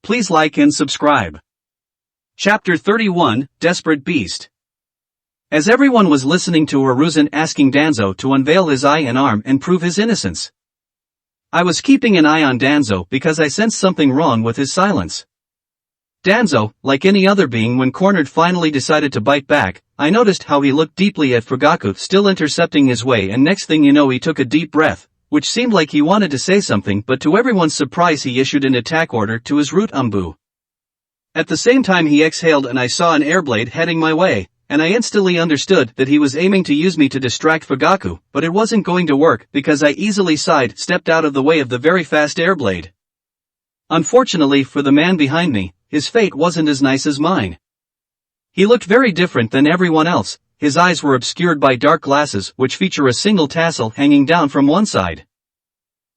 please like and subscribe. Chapter 31, Desperate Beast. As everyone was listening to Hiruzen asking Danzo to unveil his eye and arm and prove his innocence, I was keeping an eye on Danzo because I sensed something wrong with his silence. Danzo, like any other being when cornered, finally decided to bite back. I noticed how he looked deeply at Fugaku, still intercepting his way, and next thing you know he took a deep breath, which seemed like he wanted to say something, but to everyone's surprise he issued an attack order to his root Umbu. At the same time he exhaled and I saw an airblade heading my way, and I instantly understood that he was aiming to use me to distract Fugaku, but it wasn't going to work because I easily stepped out of the way of the very fast airblade. Unfortunately for the man behind me, his fate wasn't as nice as mine. He looked very different than everyone else. His eyes were obscured by dark glasses which feature a single tassel hanging down from one side.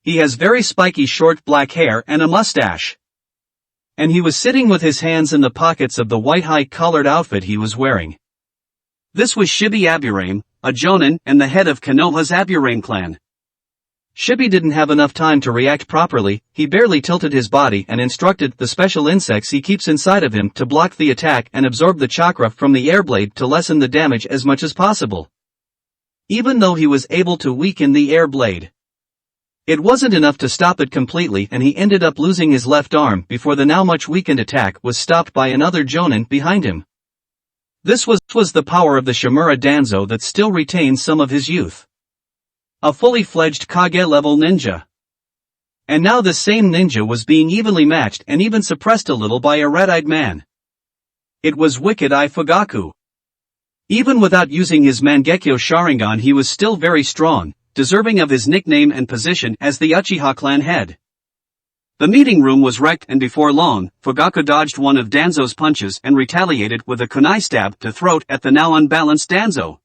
He has very spiky short black hair and a mustache. And he was sitting with his hands in the pockets of the white high-collared outfit he was wearing. This was Shibi Aburame, a Jonin and the head of Konoha's Aburame clan. Shibi didn't have enough time to react properly. He barely tilted his body and instructed the special insects he keeps inside of him to block the attack and absorb the chakra from the airblade to lessen the damage as much as possible. Even though he was able to weaken the airblade, it wasn't enough to stop it completely, and he ended up losing his left arm before the now much weakened attack was stopped by another Jonin behind him. This was the power of the Shimura Danzo that still retained some of his youth. A fully fledged Kage-level ninja. And now this same ninja was being evenly matched and even suppressed a little by a red-eyed man. It was Wicked Eye Fugaku. Even without using his Mangekyo Sharingan he was still very strong, deserving of his nickname and position as the Uchiha clan head. The meeting room was wrecked, and before long, Fugaku dodged one of Danzo's punches and retaliated with a kunai stab to throat at the now unbalanced Danzo.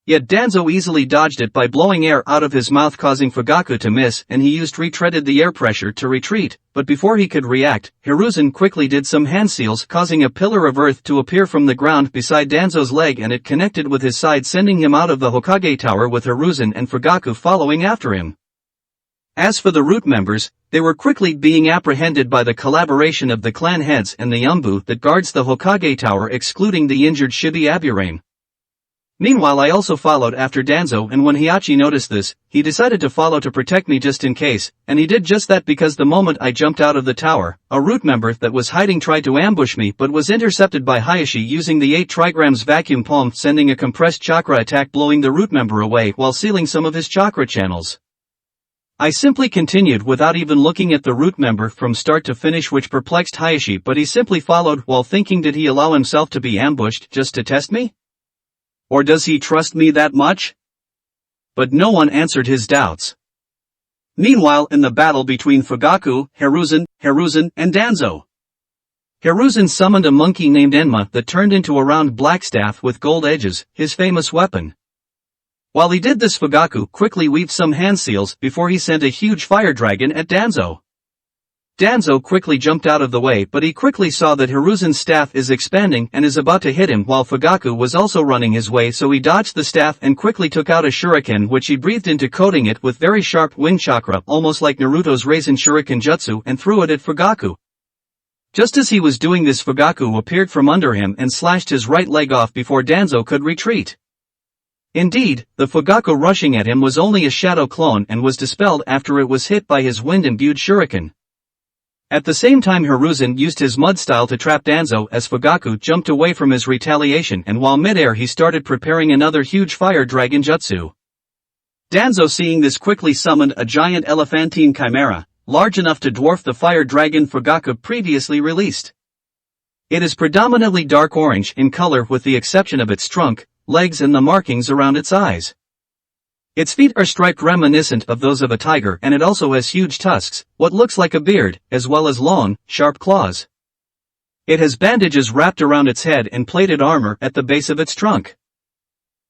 Yet Danzo easily dodged it by blowing air out of his mouth, causing Fugaku to miss, and he retreaded the air pressure to retreat, but before he could react, Hiruzen quickly did some hand seals, causing a pillar of earth to appear from the ground beside Danzo's leg, and it connected with his side, sending him out of the Hokage tower with Hiruzen and Fugaku following after him. As for the root members, they were quickly being apprehended by the collaboration of the clan heads and the Umbu that guards the Hokage tower, excluding the injured Shibi Aburame. Meanwhile I also followed after Danzo, and when Heihachi noticed this, he decided to follow to protect me just in case, and he did just that because the moment I jumped out of the tower, a root member that was hiding tried to ambush me but was intercepted by Heihachi using the 8 trigrams vacuum palm, sending a compressed chakra attack blowing the root member away while sealing some of his chakra channels. I simply continued without even looking at the root member from start to finish, which perplexed Heihachi, but he simply followed while thinking, did he allow himself to be ambushed just to test me? Or does he trust me that much? But no one answered his doubts. Meanwhile, in the battle between Fugaku, Hiruzen, and Danzo, Hiruzen summoned a monkey named Enma that turned into a round black staff with gold edges, his famous weapon. While he did this, Fugaku quickly weaved some hand seals before he sent a huge fire dragon at Danzo. Danzo quickly jumped out of the way, but he quickly saw that Hiruzen's staff is expanding and is about to hit him while Fugaku was also running his way, so he dodged the staff and quickly took out a shuriken which he breathed into, coating it with very sharp wind chakra almost like Naruto's Raisen Shuriken Jutsu, and threw it at Fugaku. Just as he was doing this, Fugaku appeared from under him and slashed his right leg off before Danzo could retreat. Indeed, the Fugaku rushing at him was only a shadow clone and was dispelled after it was hit by his wind-imbued shuriken. At the same time, Hiruzen used his mud style to trap Danzo as Fugaku jumped away from his retaliation, and while midair he started preparing another huge fire dragon jutsu. Danzo, seeing this, quickly summoned a giant elephantine chimera, large enough to dwarf the fire dragon Fugaku previously released. It is predominantly dark orange in color with the exception of its trunk, legs and the markings around its eyes. Its feet are striped, reminiscent of those of a tiger, and it also has huge tusks, what looks like a beard, as well as long, sharp claws. It has bandages wrapped around its head and plated armor at the base of its trunk.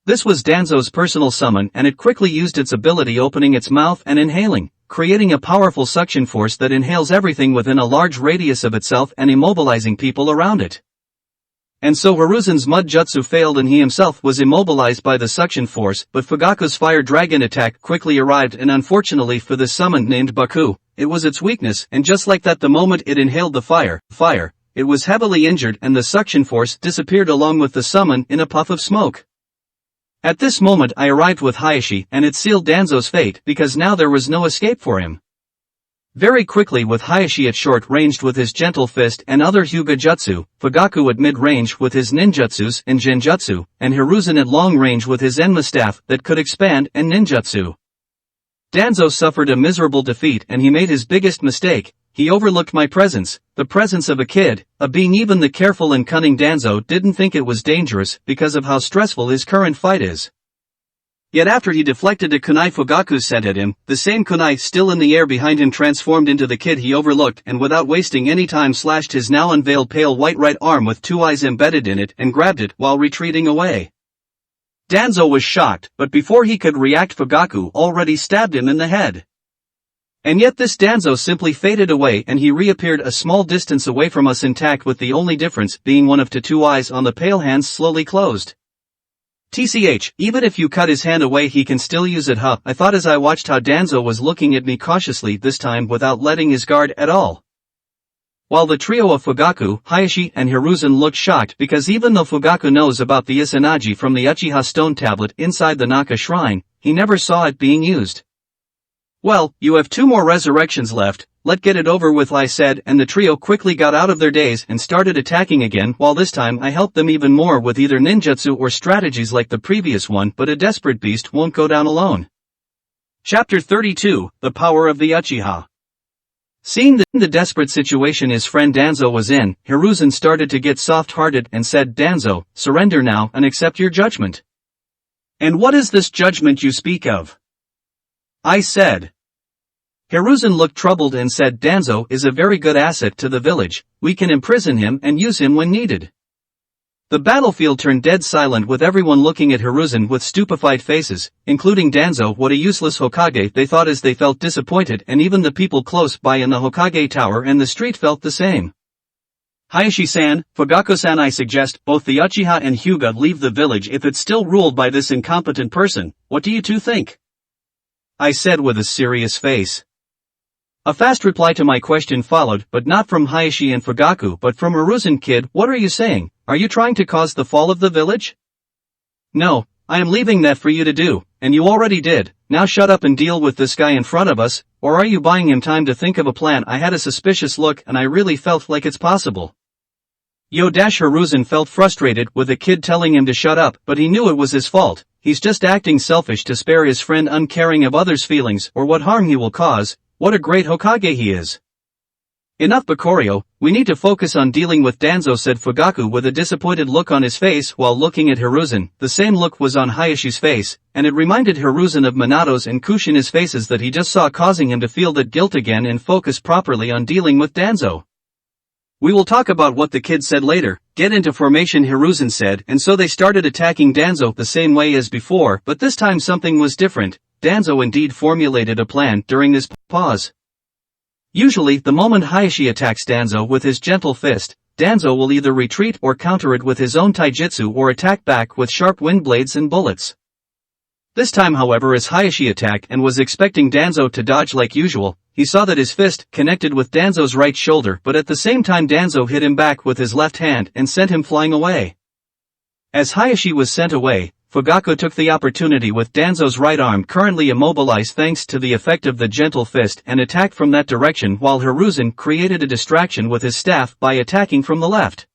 This was Danzo's personal summon, and it quickly used its ability, opening its mouth and inhaling, creating a powerful suction force that inhales everything within a large radius of itself and immobilizing people around it. And so Hiruzen's mud jutsu failed and he himself was immobilized by the suction force, but Fugaku's fire dragon attack quickly arrived and unfortunately for the summon named Baku, it was its weakness and just like that the moment it inhaled the fire, it was heavily injured and the suction force disappeared along with the summon in a puff of smoke. At this moment I arrived with Hayashi and it sealed Danzo's fate because now there was no escape for him. Very quickly with Hayashi at short range with his gentle fist and other Hyuga jutsu, Fugaku at mid-range with his ninjutsus and genjutsu, and Hiruzen at long range with his Enma staff that could expand and ninjutsu. Danzo suffered a miserable defeat and he made his biggest mistake, he overlooked my presence, the presence of a kid, being even the careful and cunning Danzo didn't think it was dangerous because of how stressful his current fight is. Yet after he deflected a kunai Fugaku sent at him, the same kunai still in the air behind him transformed into the kid he overlooked and without wasting any time slashed his now unveiled pale white right arm with two eyes embedded in it and grabbed it while retreating away. Danzo was shocked, but before he could react Fugaku already stabbed him in the head. And yet this Danzo simply faded away and he reappeared a small distance away from us intact with the only difference being one of the two eyes on the pale hands slowly closed. TCH, even if you cut his hand away he can still use it huh, I thought as I watched how Danzo was looking at me cautiously this time without letting his guard at all. While the trio of Fugaku, Hayashi and Hiruzen looked shocked because even though Fugaku knows about the Izanagi from the Uchiha stone tablet inside the Naka shrine, he never saw it being used. Well, you have 2 more resurrections left, let's get it over with I said and the trio quickly got out of their daze and started attacking again while this time I helped them even more with either ninjutsu or strategies like the previous one but a desperate beast won't go down alone. Chapter 32, The Power of the Uchiha. Seeing the desperate situation his friend Danzo was in, Hiruzen started to get soft-hearted and said Danzo, surrender now and accept your judgment. And what is this judgment you speak of? I said. Hiruzen looked troubled and said Danzo is a very good asset to the village, we can imprison him and use him when needed. The battlefield turned dead silent with everyone looking at Hiruzen with stupefied faces, including Danzo what a useless Hokage they thought as they felt disappointed and even the people close by in the Hokage tower and the street felt the same. Hayashi-san, Fugaku-san I suggest both the Uchiha and Hyuga leave the village if it's still ruled by this incompetent person, what do you two think? I said with a serious face. A fast reply to my question followed but not from Hayashi and Fugaku but from Hiruzen kid what are you saying, are you trying to cause the fall of the village? No, I am leaving that for you to do, and you already did, now shut up and deal with this guy in front of us, or are you buying him time to think of a plan? I had a suspicious look and I really felt like it's possible. Hiruzen felt frustrated with the kid telling him to shut up but he knew it was his fault, he's just acting selfish to spare his friend uncaring of others' feelings or what harm he will cause, what a great Hokage he is. Enough Bakorio, we need to focus on dealing with Danzo said Fugaku with a disappointed look on his face while looking at Hiruzen, the same look was on Hayashi's face, and it reminded Hiruzen of Minato's and Kushina's faces that he just saw causing him to feel that guilt again and focus properly on dealing with Danzo. We will talk about what the kid said later, get into formation Hiruzen said and so they started attacking Danzo the same way as before but this time something was different, Danzo indeed formulated a plan during this pause. Usually the moment Hayashi attacks Danzo with his gentle fist, Danzo will either retreat or counter it with his own taijutsu or attack back with sharp wind blades and bullets. This time however as Hayashi attacked and was expecting Danzo to dodge like usual, he saw that his fist connected with Danzo's right shoulder but at the same time Danzo hit him back with his left hand and sent him flying away. As Hayashi was sent away, Fugaku took the opportunity with Danzo's right arm currently immobilized thanks to the effect of the gentle fist and attacked from that direction while Hiruzen created a distraction with his staff by attacking from the left.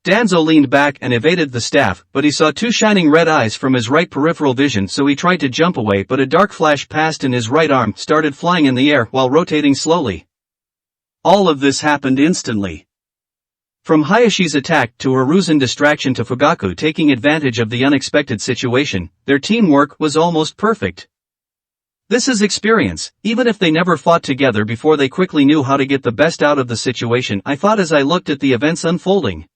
Danzo leaned back and evaded the staff, but he saw 2 shining red eyes from his right peripheral vision so he tried to jump away but a dark flash passed and his right arm started flying in the air while rotating slowly. All of this happened instantly. From Hayashi's attack to Hiruzen distraction to Fugaku taking advantage of the unexpected situation, their teamwork was almost perfect. This is experience, even if they never fought together before they quickly knew how to get the best out of the situation I thought as I looked at the events unfolding.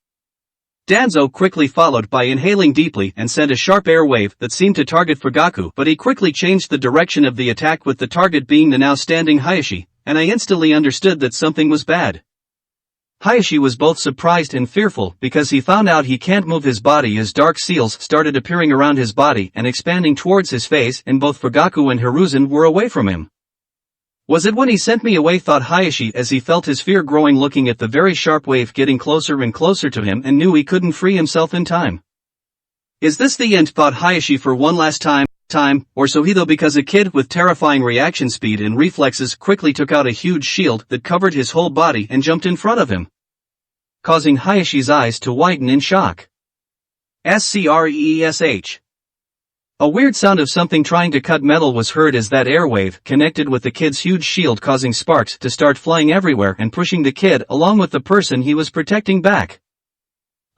Danzo quickly followed by inhaling deeply and sent a sharp air wave that seemed to target Fugaku but he quickly changed the direction of the attack with the target being the now standing Hayashi, and I instantly understood that something was bad. Hayashi was both surprised and fearful because he found out he can't move his body as dark seals started appearing around his body and expanding towards his face, and both Fugaku and Hiruzen were away from him. Was it when he sent me away, thought Hayashi as he felt his fear growing, looking at the very sharp wave getting closer and closer to him, and knew he couldn't free himself in time. Is this the end, thought Hayashi for one last time, or so he thought, because a kid with terrifying reaction speed and reflexes quickly took out a huge shield that covered his whole body and jumped in front of him, causing Hayashi's eyes to widen in shock. Screesh. A weird sound of something trying to cut metal was heard as that airwave connected with the kid's huge shield, causing sparks to start flying everywhere and pushing the kid along with the person he was protecting back.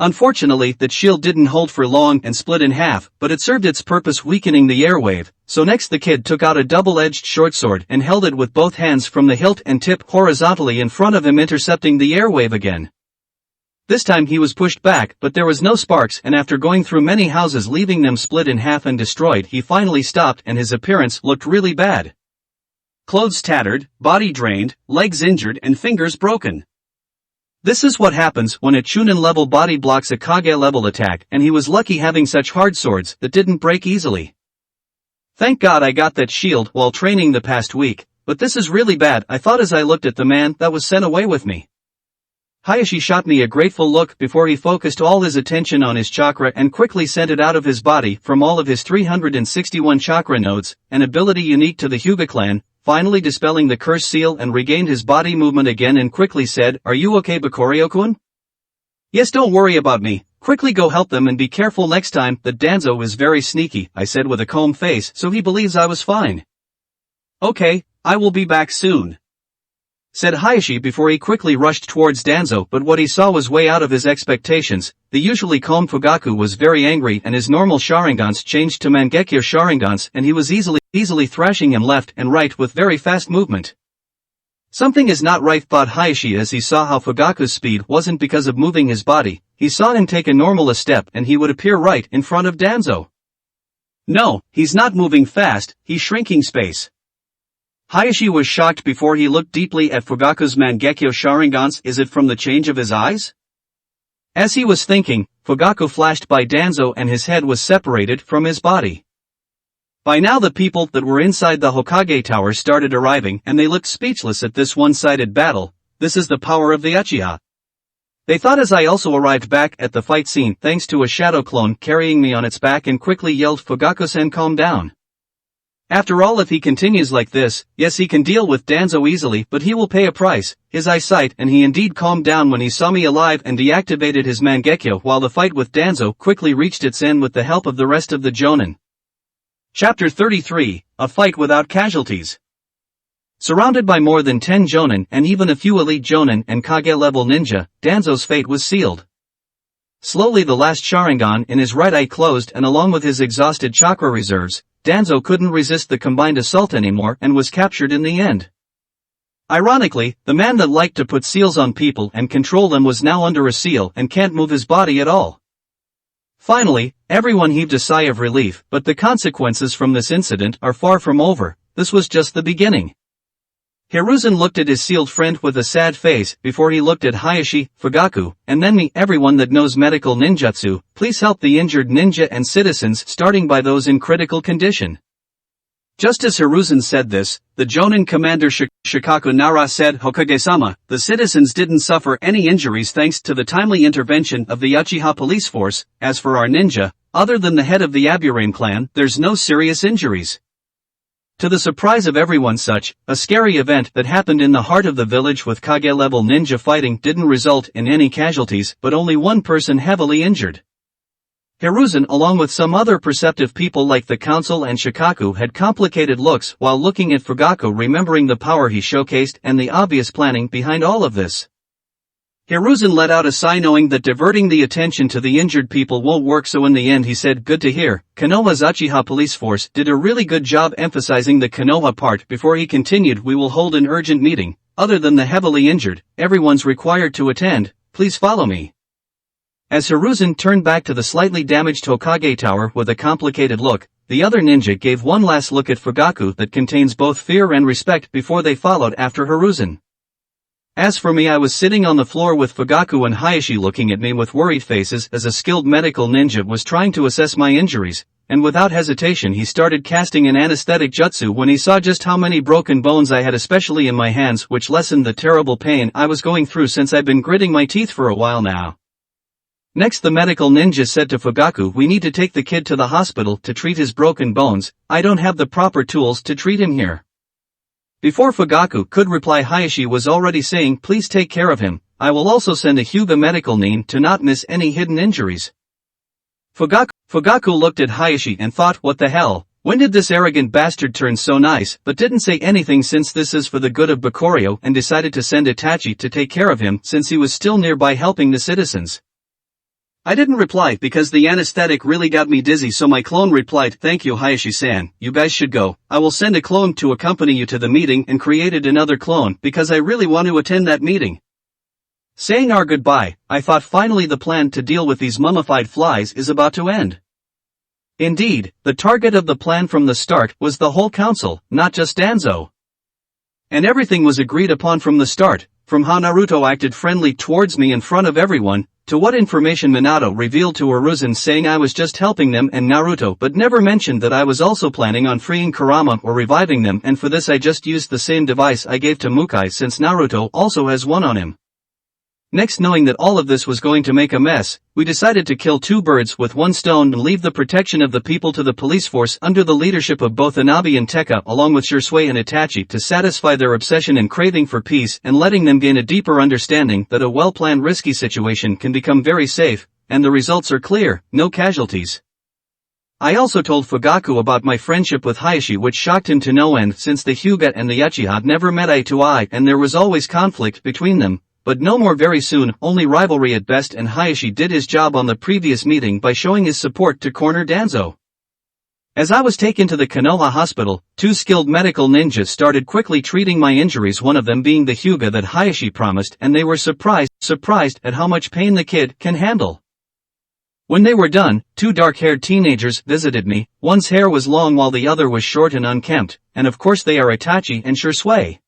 Unfortunately, that shield didn't hold for long and split in half, but it served its purpose, weakening the airwave. So next the kid took out a double-edged short sword and held it with both hands from the hilt and tip horizontally in front of him, intercepting the airwave again. This time he was pushed back, but there was no sparks, and after going through many houses leaving them split in half and destroyed, he finally stopped, and his appearance looked really bad. Clothes tattered, body drained, legs injured and fingers broken. This is what happens when a Chunin-level body blocks a Kage-level attack, and he was lucky having such hard swords that didn't break easily. Thank God I got that shield while training the past week, but this is really bad, I thought as I looked at the man that was sent away with me. Hayashi shot me a grateful look before he focused all his attention on his chakra and quickly sent it out of his body from all of his 361 chakra nodes, an ability unique to the Hyuga clan, finally dispelling the curse seal, and regained his body movement again and quickly said, "Are you okay, Bakorio-kun?" "Yes, don't worry about me, quickly go help them and be careful next time." "That Danzo is very sneaky," I said with a calm face, "so he believes I was fine." "Okay, I will be back soon," said Hayashi before he quickly rushed towards Danzo, but what he saw was way out of his expectations. The usually calm Fugaku was very angry, and his normal Sharingans changed to Mangekyo Sharingans, and he was easily thrashing him left and right with very fast movement. Something is not right, thought Hayashi as he saw how Fugaku's speed wasn't because of moving his body. He saw him take a normal step and he would appear right in front of Danzo. No, he's not moving fast, he's shrinking space. Hayashi was shocked before he looked deeply at Fugaku's Mangekyo Sharingans. Is it from the change of his eyes? As he was thinking, Fugaku flashed by Danzo and his head was separated from his body. By now the people that were inside the Hokage Tower started arriving, and they looked speechless at this one-sided battle. This is the power of the Uchiha, they thought, as I also arrived back at the fight scene thanks to a shadow clone carrying me on its back, and quickly yelled, "Fugaku-sen, calm down. After all, if he continues like this, yes, he can deal with Danzo easily, but he will pay a price." His eyesight, and he indeed calmed down when he saw me alive and deactivated his Mangekyo, while the fight with Danzo quickly reached its end with the help of the rest of the Jonin. Chapter 33, A Fight Without Casualties. Surrounded by more than 10 Jonin and even a few elite Jonin and Kage-level ninja, Danzo's fate was sealed. Slowly the last Sharingan in his right eye closed, and along with his exhausted chakra reserves, Danzo couldn't resist the combined assault anymore and was captured in the end. Ironically, the man that liked to put seals on people and control them was now under a seal and can't move his body at all. Finally, everyone heaved a sigh of relief, but the consequences from this incident are far from over. This was just the beginning. Hiruzen looked at his sealed friend with a sad face before he looked at Hayashi, Fugaku, and then me. "Everyone that knows medical ninjutsu, please help the injured ninja and citizens, starting by those in critical condition." Just as Hiruzen said this, the Jonin commander Shikaku Nara said, "Hokage-sama, the citizens didn't suffer any injuries thanks to the timely intervention of the Uchiha police force. As for our ninja, other than the head of the Aburame clan, there's no serious injuries." To the surprise of everyone, such a scary event that happened in the heart of the village with Kage-level ninja fighting didn't result in any casualties, but only one person heavily injured. Hiruzen, along with some other perceptive people like the council and Shikaku, had complicated looks while looking at Fugaku, remembering the power he showcased and the obvious planning behind all of this. Hiruzen let out a sigh, knowing that diverting the attention to the injured people won't work, so in the end he said, "Good to hear. Konoha's Uchiha police force did a really good job," emphasizing the Konoha part before he continued, "We will hold an urgent meeting. Other than the heavily injured, everyone's required to attend. Please follow me." As Hiruzen turned back to the slightly damaged Hokage Tower with a complicated look, the other ninja gave one last look at Fugaku that contains both fear and respect before they followed after Hiruzen. As for me, I was sitting on the floor with Fugaku and Hayashi looking at me with worried faces as a skilled medical ninja was trying to assess my injuries, and without hesitation he started casting an anesthetic jutsu when he saw just how many broken bones I had, especially in my hands, which lessened the terrible pain I was going through since I'd been gritting my teeth for a while now. Next, the medical ninja said to Fugaku, "We need to take the kid to the hospital to treat his broken bones. I don't have the proper tools to treat him here." Before Fugaku could reply, Hayashi was already saying, "Please take care of him. I will also send a Hyuga medical nin to not miss any hidden injuries." Fugaku looked at Hayashi and thought, what the hell, when did this arrogant bastard turn so nice, but didn't say anything since this is for the good of Bakorio, and decided to send Itachi to take care of him since he was still nearby helping the citizens. I didn't reply because the anesthetic really got me dizzy, so my clone replied, "Thank you, Hayashi-san, you guys should go. I will send a clone to accompany you to the meeting," and created another clone because I really want to attend that meeting. Saying our goodbye, I thought finally the plan to deal with these mummified flies is about to end. Indeed, the target of the plan from the start was the whole council, not just Danzo. And everything was agreed upon from the start, from how Naruto acted friendly towards me in front of everyone, to what information Minato revealed to Hiruzen saying I was just helping them and Naruto, but never mentioned that I was also planning on freeing Kurama or reviving them, and for this I just used the same device I gave to Mukai since Naruto also has one on him. Next, knowing that all of this was going to make a mess, we decided to kill two birds with one stone and leave the protection of the people to the police force under the leadership of both Anabi and Tekka along with Shisui and Itachi to satisfy their obsession and craving for peace, and letting them gain a deeper understanding that a well-planned risky situation can become very safe, and the results are clear, no casualties. I also told Fugaku about my friendship with Hayashi, which shocked him to no end since the Hyuga and the Uchiha never met eye to eye and there was always conflict between them. But no more very soon, only rivalry at best, and Hayashi did his job on the previous meeting by showing his support to corner Danzo. As I was taken to the Konoha hospital, two skilled medical ninjas started quickly treating my injuries, one of them being the Hyuga that Hayashi promised, and they were surprised at how much pain the kid can handle. When they were done, two dark-haired teenagers visited me. One's hair was long while the other was short and unkempt, and of course they are Itachi and Shisui.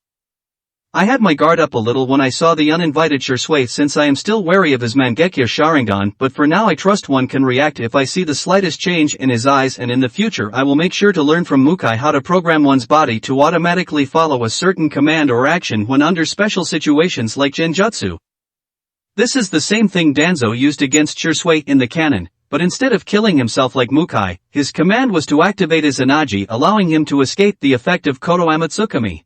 I had my guard up a little when I saw the uninvited Shisui since I am still wary of his Mangekyo Sharingan, but for now I trust one can react if I see the slightest change in his eyes, and in the future I will make sure to learn from Mukai how to program one's body to automatically follow a certain command or action when under special situations like Genjutsu. This is the same thing Danzo used against Shisui in the canon, but instead of killing himself like Mukai, his command was to activate his Anaji, allowing him to escape the effect of Koto Amatsukami.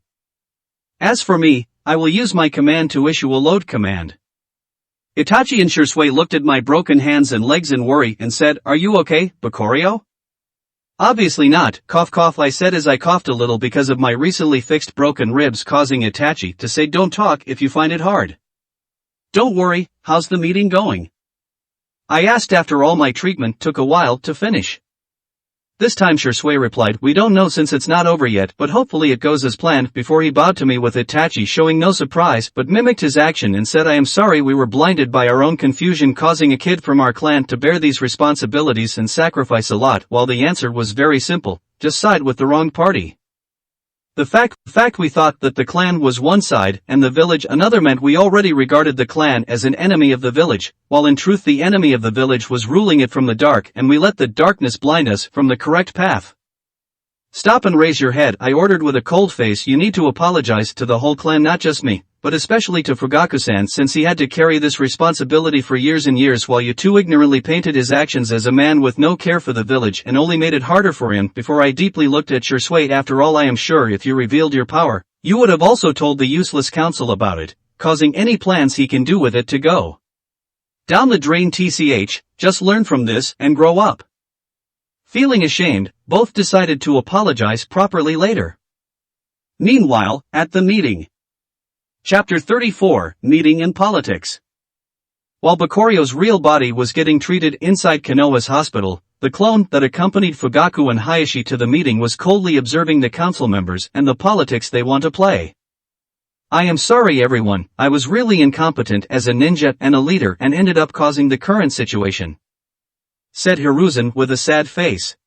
As for me, I will use my command to issue a load command. Itachi and Shisui looked at my broken hands and legs in worry and said, "Are you okay, Bakorio?" "Obviously not, cough cough," I said as I coughed a little because of my recently fixed broken ribs, causing Itachi to say, "Don't talk if you find it hard." "Don't worry, how's the meeting going?" I asked after all my treatment took a while to finish. This time Shisui replied, "We don't know since it's not over yet, but hopefully it goes as planned," before he bowed to me with Itachi showing no surprise but mimicked his action and said, "I am sorry we were blinded by our own confusion causing a kid from our clan to bear these responsibilities and sacrifice a lot," while the answer was very simple, just side with the wrong party. The fact we thought that the clan was one side and the village another meant we already regarded the clan as an enemy of the village, while in truth the enemy of the village was ruling it from the dark, and we let the darkness blind us from the correct path. "Stop and raise your head," I ordered with a cold face. "You need to apologize to the whole clan, not just me, but especially to Fugaku-san, since he had to carry this responsibility for years and years while you two ignorantly painted his actions as a man with no care for the village and only made it harder for him." Before I deeply looked at Shisui, "After all, I am sure if you revealed your power, you would have also told the useless council about it, causing any plans he can do with it to go down the drain. Just learn from this and grow up." Feeling ashamed, both decided to apologize properly later. Meanwhile, at the meeting. Chapter 34, Meeting in Politics. While Bakorio's real body was getting treated inside Konoha's hospital, the clone that accompanied Fugaku and Hayashi to the meeting was coldly observing the council members and the politics they want to play. "I am sorry everyone, I was really incompetent as a ninja and a leader and ended up causing the current situation," said Hiruzen with a sad face.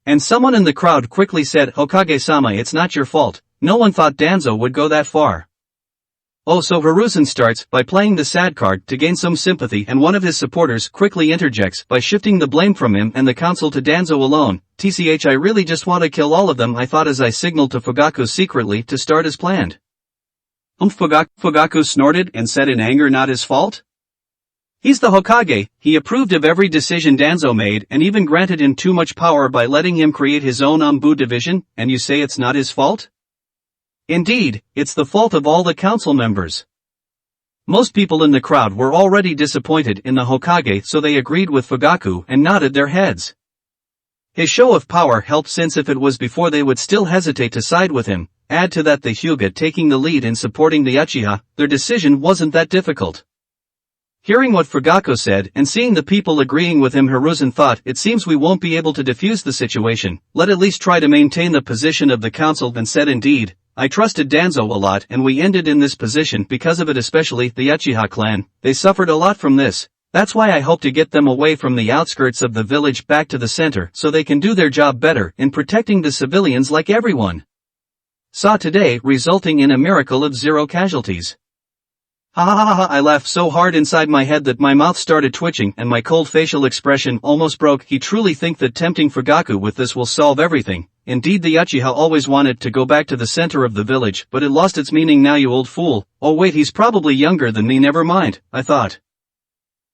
And someone in the crowd quickly said, "Hokage-sama, it's not your fault, no one thought Danzo would go that far." Oh, so Hiruzen starts by playing the sad card to gain some sympathy, and one of his supporters quickly interjects by shifting the blame from him and the council to Danzo alone. TCH, I really just want to kill all of them, I thought as I signaled to Fugaku secretly to start as planned. Fugaku snorted and said in anger, not his fault? He's the Hokage. He approved of every decision Danzo made and even granted him too much power by letting him create his own Anbu division, and you say it's not his fault? Indeed, it's the fault of all the council members. Most people in the crowd were already disappointed in the Hokage, so they agreed with Fugaku and nodded their heads. His show of power helped, since if it was before they would still hesitate to side with him. Add to that the Hyuga taking the lead in supporting the Uchiha, their decision wasn't that difficult. Hearing what Fugaku said and seeing the people agreeing with him, Hiruzen thought, it seems we won't be able to defuse the situation, let's at least try to maintain the position of the council, and said, indeed, I trusted Danzo a lot and we ended in this position because of it, especially the Uchiha clan. They suffered a lot from this. That's why I hope to get them away from the outskirts of the village back to the center so they can do their job better in protecting the civilians like everyone saw today, resulting in a miracle of 0 casualties. Ha ha ha ha, I laughed so hard inside my head that my mouth started twitching and my cold facial expression almost broke. He truly think that tempting Fugaku with this will solve everything. Indeed, the Uchiha always wanted to go back to the center of the village, but it lost its meaning now, you old fool. Oh wait, he's probably younger than me, never mind, I thought.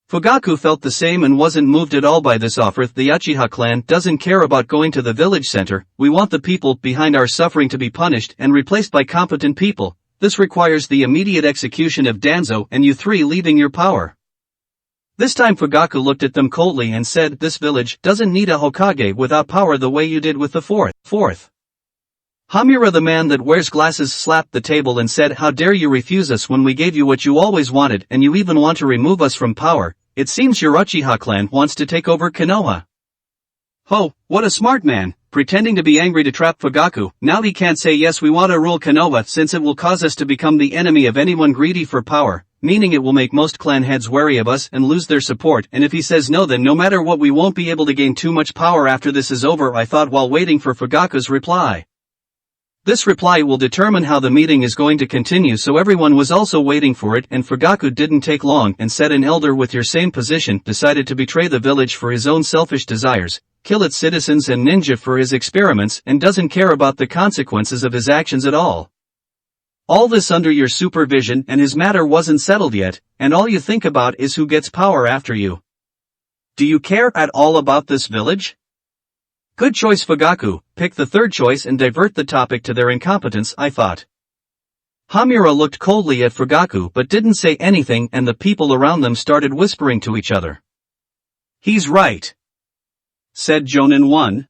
Fugaku felt the same and wasn't moved at all by this offer. The Uchiha clan doesn't care about going to the village center. We want the people behind our suffering to be punished and replaced by competent people. This requires the immediate execution of Danzo and you 3 leaving your power. This time Fugaku looked at them coldly and said, this village doesn't need a Hokage without power the way you did with the fourth. Hamura, the man that wears glasses, slapped the table and said, how dare you refuse us when we gave you what you always wanted, and you even want to remove us from power. It seems your Uchiha clan wants to take over Konoha. Ho, what a smart man, pretending to be angry to trap Fugaku. Now he can't say yes, we want to rule Konoha, since it will cause us to become the enemy of anyone greedy for power, meaning it will make most clan heads wary of us and lose their support, and if he says no, then no matter what we won't be able to gain too much power after this is over, I thought while waiting for Fugaku's reply. This reply will determine how the meeting is going to continue, so everyone was also waiting for it, and Fugaku didn't take long and said, an elder with your same position decided to betray the village for his own selfish desires, kill its citizens and ninja for his experiments, and doesn't care about the consequences of his actions at all. All this under your supervision, and his matter wasn't settled yet, and all you think about is who gets power after you. Do you care at all about this village? Good choice, Fugaku. Pick the third choice and divert the topic to their incompetence, I thought. Hamura looked coldly at Fugaku but didn't say anything, and the people around them started whispering to each other. He's right, said Jonin 1.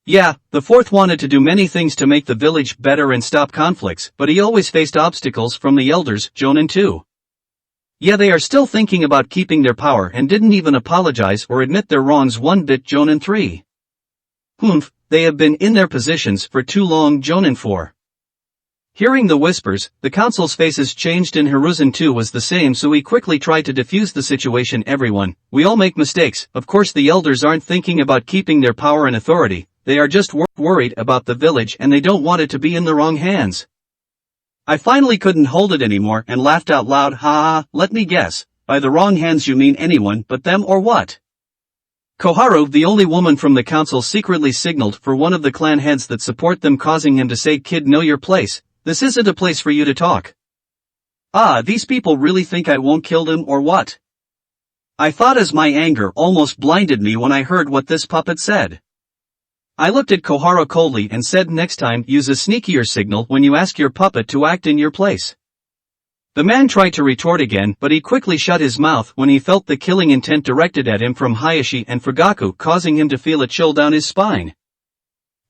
Yeah, the fourth wanted to do many things to make the village better and stop conflicts, but he always faced obstacles from the elders, Jonin 2. Yeah, they are still thinking about keeping their power and didn't even apologize or admit their wrongs one bit, Jonin 3. Humph, they have been in their positions for too long, Jonin 4. Hearing the whispers, the council's faces changed and Hiruzen too was the same, so he quickly tried to defuse the situation. Everyone, we all make mistakes, of course the elders aren't thinking about keeping their power and authority, they are just worried about the village and they don't want it to be in the wrong hands. I finally couldn't hold it anymore and laughed out loud. Ha ha, let me guess, by the wrong hands you mean anyone but them or what? Koharu, the only woman from the council, secretly signaled for one of the clan heads that support them, causing him to say, kid, know your place, this isn't a place for you to talk. Ah, these people really think I won't kill them or what? I thought as my anger almost blinded me when I heard what this puppet said. I looked at Koharu coldly and said, next time use a sneakier signal when you ask your puppet to act in your place. The man tried to retort again, but he quickly shut his mouth when he felt the killing intent directed at him from Hayashi and Fugaku, causing him to feel a chill down his spine.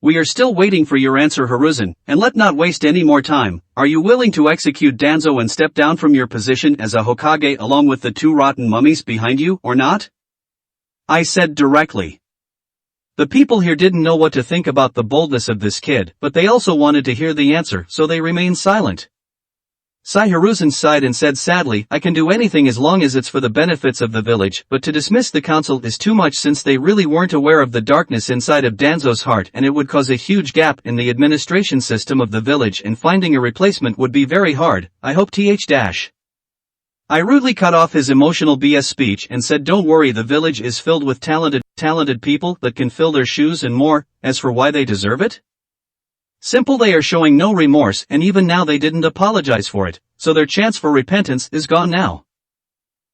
We are still waiting for your answer, Hiruzen, and let not waste any more time. Are you willing to execute Danzo and step down from your position as a Hokage along with the 2 rotten mummies behind you, or not? I said directly. The people here didn't know what to think about the boldness of this kid, but they also wanted to hear the answer, so they remained silent. Hiruzen sighed and said sadly, I can do anything as long as it's for the benefits of the village, but to dismiss the council is too much since they really weren't aware of the darkness inside of Danzo's heart and it would cause a huge gap in the administration system of the village and finding a replacement would be very hard, I hope th. I rudely cut off his emotional BS speech and said don't worry, the village is filled with talented people that can fill their shoes and more. As for why they deserve it? Simple, they are showing no remorse and even now they didn't apologize for it, so their chance for repentance is gone now.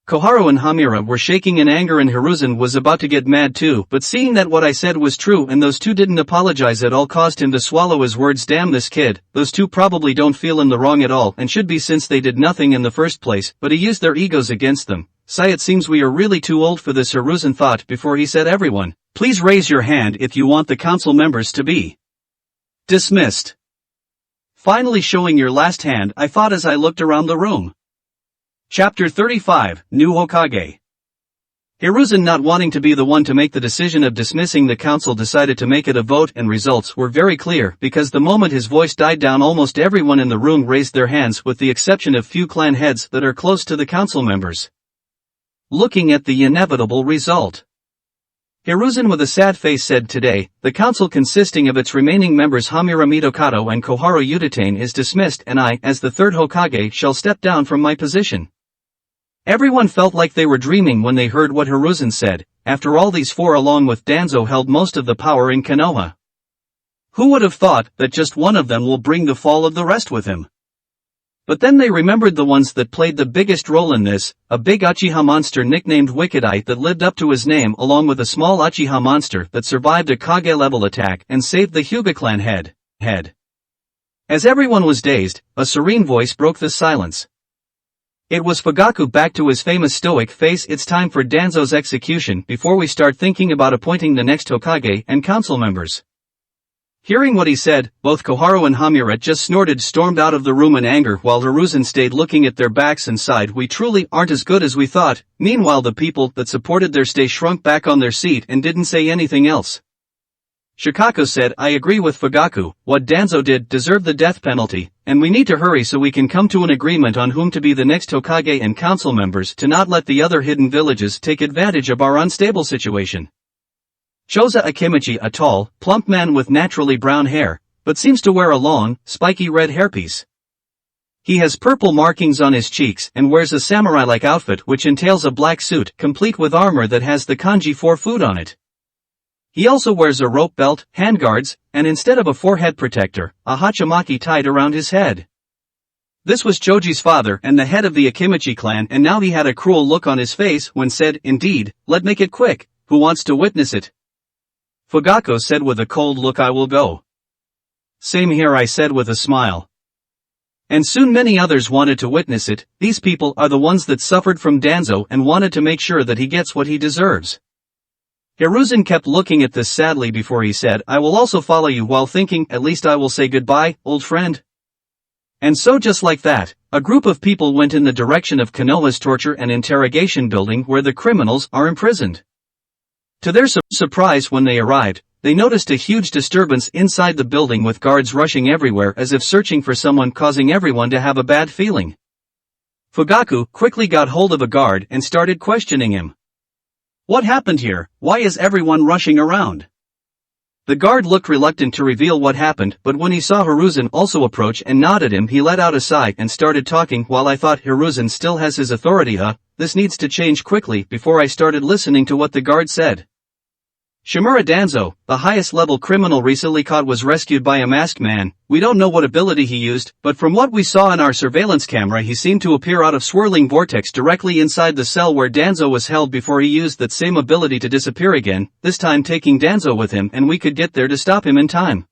Koharu and Hamira were shaking in anger and Hiruzen was about to get mad too, but seeing that what I said was true and those two didn't apologize at all caused him to swallow his words. Damn this kid, those two probably don't feel in the wrong at all and should be since they did nothing in the first place, but he used their egos against them. It seems we are really too old for this, Hiruzen thought before he said, everyone, please raise your hand if you want the council members to be dismissed. Finally showing your last hand, I thought as I looked around the room. Chapter 35, New Hokage. Hiruzen, not wanting to be the one to make the decision of dismissing the council, decided to make it a vote and results were very clear because the moment his voice died down almost everyone in the room raised their hands with the exception of few clan heads that are close to the council members. Looking at the inevitable result. Hiruzen with a sad face said, today, the council consisting of its remaining members Hamira Mitokado and Koharu Utatane is dismissed and I, as the third Hokage, shall step down from my position. Everyone felt like they were dreaming when they heard what Hiruzen said. After all, these four along with Danzo held most of the power in Konoha. Who would have thought that just one of them will bring the fall of the rest with him? But then they remembered the ones that played the biggest role in this, a big Uchiha monster nicknamed Wicked Eye that lived up to his name along with a small Uchiha monster that survived a Kage-level attack and saved the Hyuga clan head. As everyone was dazed, a serene voice broke the silence. It was Fugaku, back to his famous stoic face. It's time for Danzo's execution before we start thinking about appointing the next Hokage and council members. Hearing what he said, both Koharu and Hamira just stormed out of the room in anger while Hiruzen stayed looking at their backs and sighed, we truly aren't as good as we thought. Meanwhile, the people that supported their stay shrunk back on their seat and didn't say anything else. Shikako said, I agree with Fugaku, what Danzo did deserved the death penalty, and we need to hurry so we can come to an agreement on whom to be the next Hokage and council members to not let the other hidden villages take advantage of our unstable situation. Choza Akimichi, a tall, plump man with naturally brown hair, but seems to wear a long, spiky red hairpiece. He has purple markings on his cheeks and wears a samurai-like outfit which entails a black suit complete with armor that has the kanji 4 food on it. He also wears a rope belt, handguards, and instead of a forehead protector, a hachimaki tied around his head. This was Choji's father and the head of the Akimichi clan, and now he had a cruel look on his face when said, indeed, let's make it quick, who wants to witness it? Fugaku said with a cold look, I will go. Same here, I said with a smile. And soon many others wanted to witness it. These people are the ones that suffered from Danzo and wanted to make sure that he gets what he deserves. Hiruzen kept looking at this sadly before he said, I will also follow you, while thinking, at least I will say goodbye, old friend. And so just like that, a group of people went in the direction of Konoha's torture and interrogation building where the criminals are imprisoned. To their surprise, when they arrived, they noticed a huge disturbance inside the building with guards rushing everywhere as if searching for someone, causing everyone to have a bad feeling. Fugaku quickly got hold of a guard and started questioning him. What happened here? Why is everyone rushing around? The guard looked reluctant to reveal what happened, but when he saw Hiruzen also approach and nod at him, he let out a sigh and started talking. While I thought Hiruzen still has his authority, this needs to change quickly. Before I started listening to what the guard said. Shimura Danzo, the highest level criminal recently caught, was rescued by a masked man. We don't know what ability he used, but from what we saw in our surveillance camera, he seemed to appear out of swirling vortex directly inside the cell where Danzo was held before he used that same ability to disappear again, this time taking Danzo with him, and we could get there to stop him in time.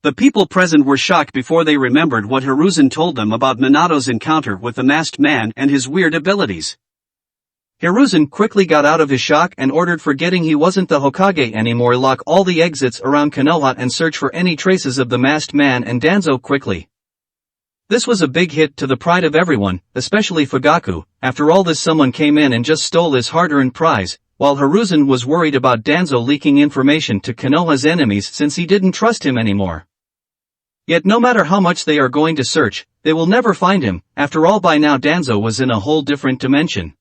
The people present were shocked before they remembered what Hiruzen told them about Minato's encounter with the masked man and his weird abilities. Hiruzen quickly got out of his shock and ordered, forgetting he wasn't the Hokage anymore, lock all the exits around Konoha and search for any traces of the masked man and Danzo quickly. This was a big hit to the pride of everyone, especially Fugaku. After all this, someone came in and just stole his hard-earned prize, while Hiruzen was worried about Danzo leaking information to Konoha's enemies since he didn't trust him anymore. Yet no matter how much they are going to search, they will never find him. After all, by now Danzo was in a whole different dimension.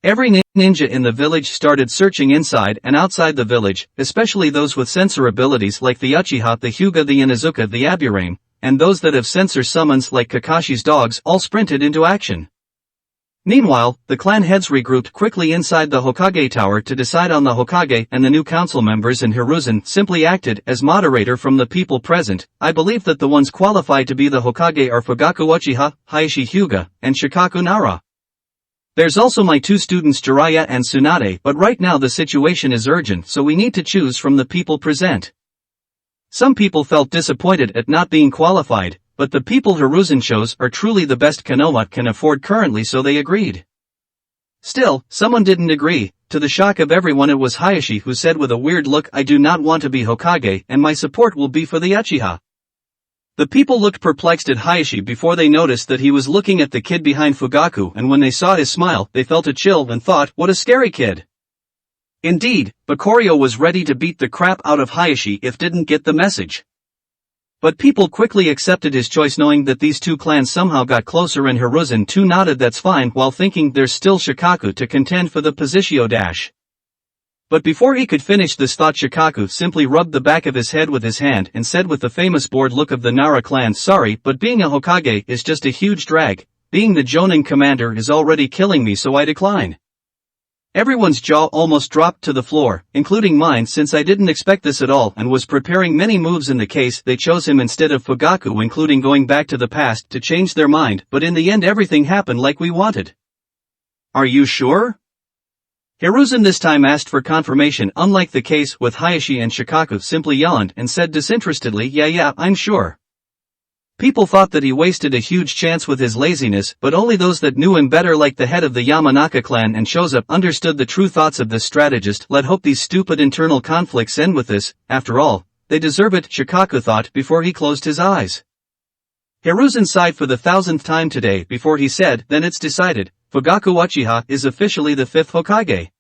Every ninja in the village started searching inside and outside the village, especially those with sensor abilities like the Uchiha, the Hyuga, the Inuzuka, the Aburame, and those that have sensor summons like Kakashi's dogs all sprinted into action. Meanwhile, the clan heads regrouped quickly inside the Hokage tower to decide on the Hokage, and the new council members, and Hiruzen simply acted as moderator from the people present. I believe that the ones qualified to be the Hokage are Fugaku Uchiha, Hayashi Hyuga, and Shikaku Nara. There's also my two students Jiraiya and Tsunade, but right now the situation is urgent, so we need to choose from the people present. Some people felt disappointed at not being qualified, but the people Hiruzen chose are truly the best Konoha can afford currently, so they agreed. Still, someone didn't agree. To the shock of everyone, it was Hayashi who said with a weird look, "I do not want to be Hokage, and my support will be for the Uchiha." The people looked perplexed at Hayashi before they noticed that he was looking at the kid behind Fugaku, and when they saw his smile, they felt a chill and thought, what a scary kid. Indeed, Bakorio was ready to beat the crap out of Hayashi if didn't get the message. But people quickly accepted his choice, knowing that these two clans somehow got closer, and Hiruzen too nodded that's fine, while thinking there's still Shikaku to contend for the Positio dash. But before he could finish this thought, Shikaku simply rubbed the back of his head with his hand and said with the famous bored look of the Nara clan, "Sorry, but being a Hokage is just a huge drag. Being the Jonin commander is already killing me, so I decline." Everyone's jaw almost dropped to the floor, including mine, since I didn't expect this at all and was preparing many moves in the case they chose him instead of Fugaku, including going back to the past to change their mind, but in the end everything happened like we wanted. "Are you sure?" Hiruzen this time asked for confirmation, unlike the case with Hayashi and Shikaku simply yawned and said disinterestedly, yeah, I'm sure." People thought that he wasted a huge chance with his laziness, but only those that knew him better, like the head of the Yamanaka clan and Shoza, understood the true thoughts of this strategist. Let hope these stupid internal conflicts end with this. After all, they deserve it, Shikaku thought before he closed his eyes. Hiruzen sighed for the 1000th time today before he said, "Then it's decided. Fugaku Uchiha is officially the 5th Hokage."